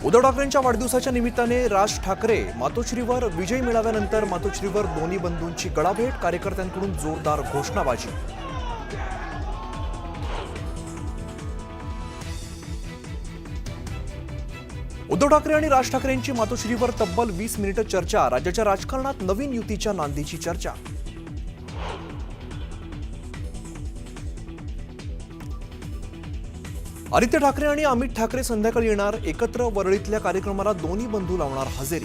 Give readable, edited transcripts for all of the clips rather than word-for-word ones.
उद्धव ठाकरेंच्या वाढदिवसाच्या निमित्ताने राज ठाकरे मातोश्रीवर विजय मिळाल्यानंतर मातोश्रीवर दोन्ही बंधूंची गळाभेट, कार्यकर्त्यांकडून जोरदार घोषणाबाजी। उद्धव ठाकरे आणि राज ठाकरेंची मातोश्रीवर तब्बल 20 मिनिटं चर्चा। राज्याच्या राजकारणात नवीन युतीच्या नांदीची चर्चा। आदित्य ठाकरे आणि अमित ठाकरे संध्याकाळी येणार एकत्र। वरळीतल्या कार्यक्रमाला दोन्ही बंधू लावणार हजेरी।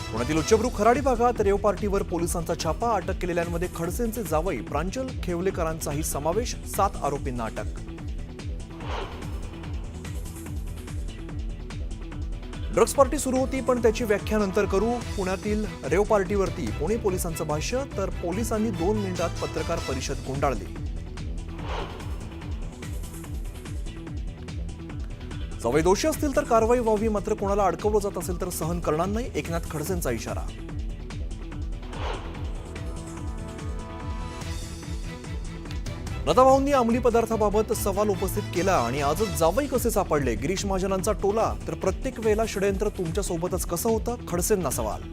पुण्यातील उच्चभ्रू खराडी भागात रेव पार्टीवर पोलिसांचा छापा। अटक केलेल्यांमध्ये खडसेंचे जावई प्रांजल खेवलेकरांचाही समावेश। 7 आरोपींना अटक। ड्रग्स पार्टी सुरू होती पण त्याची व्याख्या नंतर करू। पुण्यातील रेव पार्टीवरती पुणे पोलिसांचं भाष्य, तर पोलिसांनी 2 मिनिटात पत्रकार परिषद गुंडाळली। जावई दोषी असतील तर कारवाई व्हावी, मात्र कोणाला अडकवलं जात असेल तर सहन करणार नाही, एकनाथ खडसेंचा इशारा। लताभाऊंनी अंमली पदार्थाबाबत सवाल उपस्थित केला आणि आजच जावई कसे सापडले? गिरीश महाजनांचा टोला, तर प्रत्येक वेळेला षडयंत्र तुमच्या सोबतच कसं होतं? खडसेंना सवाल।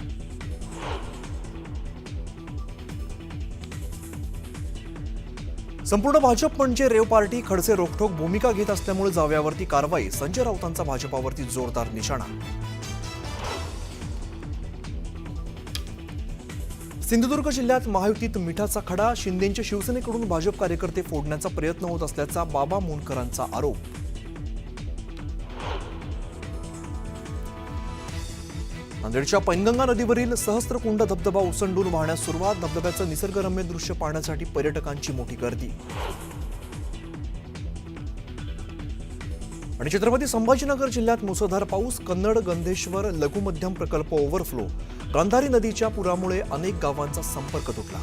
संपूर्ण भाजप म्हणजे रेव पार्टी। खडसे रोखठोक भूमिका घेत असल्यामुळे जावयावरती कारवाई। संजय राऊतांचा भाजपावरती जोरदार निशाणा। सिंधुदुर्ग जिल्ह्यात महायुतीत मिठाचा खडा। शिंदेंच्या शिवसेनेकडून भाजप कार्यकर्ते फोडण्याचा प्रयत्न होत असल्याचा बाबा मुंडकरांचा आरोप। नांदेडच्या पैनगंगा नदीवरील सहस्त्रकुंड धबधबा ओसंडून वाहण्यास सुरुवात। धबधब्याचं निसर्गरम्य दृश्य पाहण्यासाठी पर्यटकांची मोठी गर्दी। आणि छत्रपती संभाजीनगर जिल्ह्यात मुसळधार पाऊस। कन्नड गंधेश्वर लघु मध्यम प्रकल्प ओव्हरफ्लो। गांधारी नदीच्या पुरामुळे अनेक गावांचा संपर्क तुटला।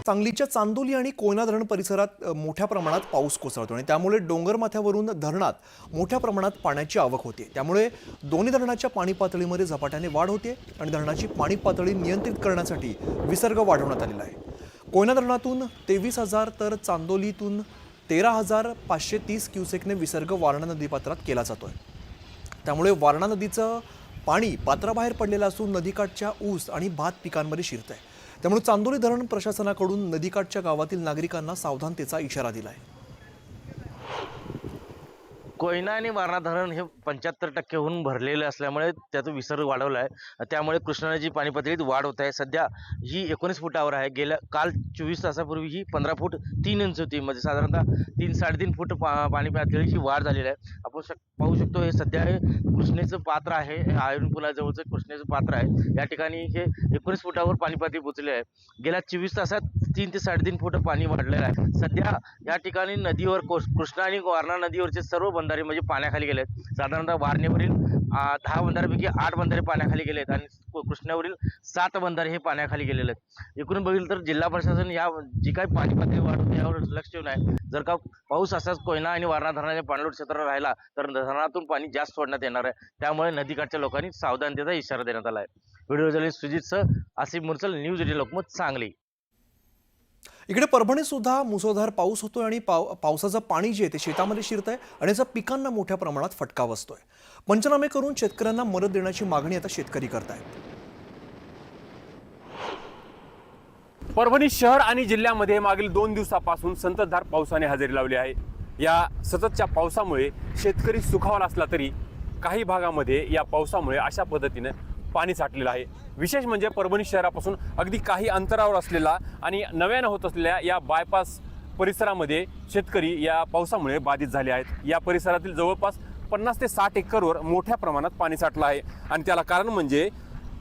सांगलीच्या चांदोली आणि कोयना धरण परिसरात मोठ्या प्रमाणात पाऊस कोसळतो आणि त्यामुळे डोंगरमाथ्यावरून धरणात मोठ्या प्रमाणात पाण्याची आवक होते। त्यामुळे दोन्ही धरणाच्या पाणी पातळीमध्ये झपाट्याने वाढ होते आणि धरणाची पाणी पातळी नियंत्रित करण्यासाठी विसर्ग वाढवण्यात आलेला आहे। कोयना धरणातून 23,000 तर चांदोलीतून 13,530 क्युसेकने विसर्ग वारणा नदीपात्रात केला जातोय। त्यामुळे वारणा नदीचं पाणी पात्राबाहेर पडलेलं असून नदीकाठच्या ऊस आणि भात पिकांमध्ये शिरतंय। त्यामुळे चांदोली धरण प्रशासनाकडून नदीकाठच्या गावातील नागरिकांना सावधानतेचा इशारा दिलाय। कोयना आणि वारणा धरण हे 75% भरलेले असल्यामुळे त्याचा विसर्ग वाढवला आहे। त्यामुळे कृष्णा नदीची पाणी पातळीत वाढ होत आहे। सध्या ही 19 फुटावर आहे। काल 24 तासापूर्वी ही 15 फूट 3 इंच होती, म्हणजे साधारणतः 3-3.5 फूट पाणी पातळीची वाढ झालेली आहे। आपण पाहू शकतो हे सध्या हे कृष्णेचं पात्र आहे। आयर्न पुलाजवळचं कृष्णेचं पात्र आहे। या ठिकाणी हे 19 फुटावर पाणी पातळी पोहोचले आहे। गेल्या 24 तासात 3 ते 3.5 फूट पाणी वाढलेलं आहे। सध्या या ठिकाणी नदीवर कृष्णा आणि वारणा नदीवरचे सर्व बंधारे म्हणजे पाण्याखाली गेलेत। साधारणतः वारणेवरील 10 बंधाऱ्यापैकी 8 बंधारे पाण्याखाली गेलेत आणि कृष्णावरील 7 बंधारे हे पाण्याखाली गेलेले आहेत। एकूण बघितलं तर जिल्हा प्रशासन या जी काही पाणी पातळी वाढ होते यावर लक्ष ठेवून आहे। जर का पाऊस असाच कोयना आणि वारणा धरणाच्या पाणलोट क्षेत्रात राहिला तर धरणातून पाणी जास्त सोडण्यात येणार आहे। त्यामुळे नदीकाठच्या लोकांनी सावधानतेचा इशारा देण्यात आला आहे। व्हिडिओ जर्नलिस्ट सुजितसह आसिफ मुरसल, न्यूज 18 लोकमत, सांगली। इकडे परभणीत सुद्धा मुसळधार पाऊस होतोय आणि पावसाचं पाणी जे आहे ते शेतामध्ये शिरतंय आणि याचा पिकांना मोठ्या प्रमाणात फटका बसतोय। पंचनामे करून शेतकऱ्यांना मदत देण्याची मागणी आता शेतकरी करतायत। परभणी शहर आणि जिल्ह्यामध्ये मागील 2 दिवसापासून संततधार पावसाने हजेरी लावली आहे। या सततच्या पावसामुळे शेतकरी सुखावला असला तरी काही भागामध्ये या पावसामुळे अशा पद्धतीने पाणी साठलेलं आहे। विशेष म्हणजे परभणी शहरापासून अगदी काही अंतरावर असलेला आणि नव्यानं होत असलेल्या या बायपास परिसरामध्ये शेतकरी या पावसामुळे बाधित झाले आहेत। या परिसरातील जवळपास 50 ते 60 एकरवर मोठ्या प्रमाणात पाणी साठलं आहे आणि त्याला कारण म्हणजे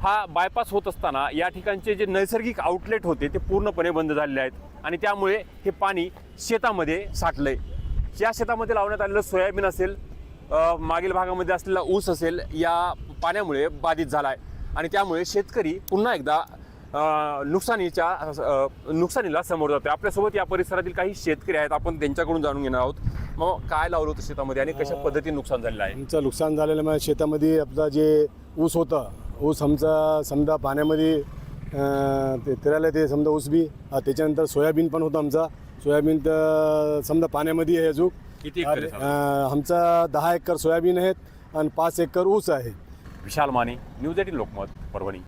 हा बायपास होत असताना या ठिकाणचे जे नैसर्गिक आउटलेट होते ते पूर्णपणे बंद झालेले आहेत आणि त्यामुळे हे पाणी शेतामध्ये साठलंय। या शेतामध्ये लावण्यात आलेलं सोयाबीन असेल, मागील भागामध्ये असलेला ऊस असेल, या पाण्यामुळे बाधित झाला आहे आणि त्यामुळे शेतकरी पुन्हा एकदा नुकसानीला समोर जातोय। आपल्यासोबत या परिसरातील काही शेतकरी आहेत, आपण त्यांच्याकडून जाणून घेणार आहोत। मग काय लावलं होतं शेतामध्ये आणि कशा पद्धतीने नुकसान झालेलं आहे? आमचं नुकसान झालेलं म्हणजे शेतामध्ये आपला जे ऊस होता, ऊस आमचा समजा पाण्यामध्ये ते समजा ऊस बी, त्याच्यानंतर सोयाबीन पण होतं आमचा, सोयाबीन तर समजा पाण्यामध्ये आहे अजून. किती एकर आहे साधारण? आमचा 10 एकर सोयाबीन आहेत आणि 5 एकर ऊस आहे. विशाल माने, न्यूज 18 लोकमत, परभणी.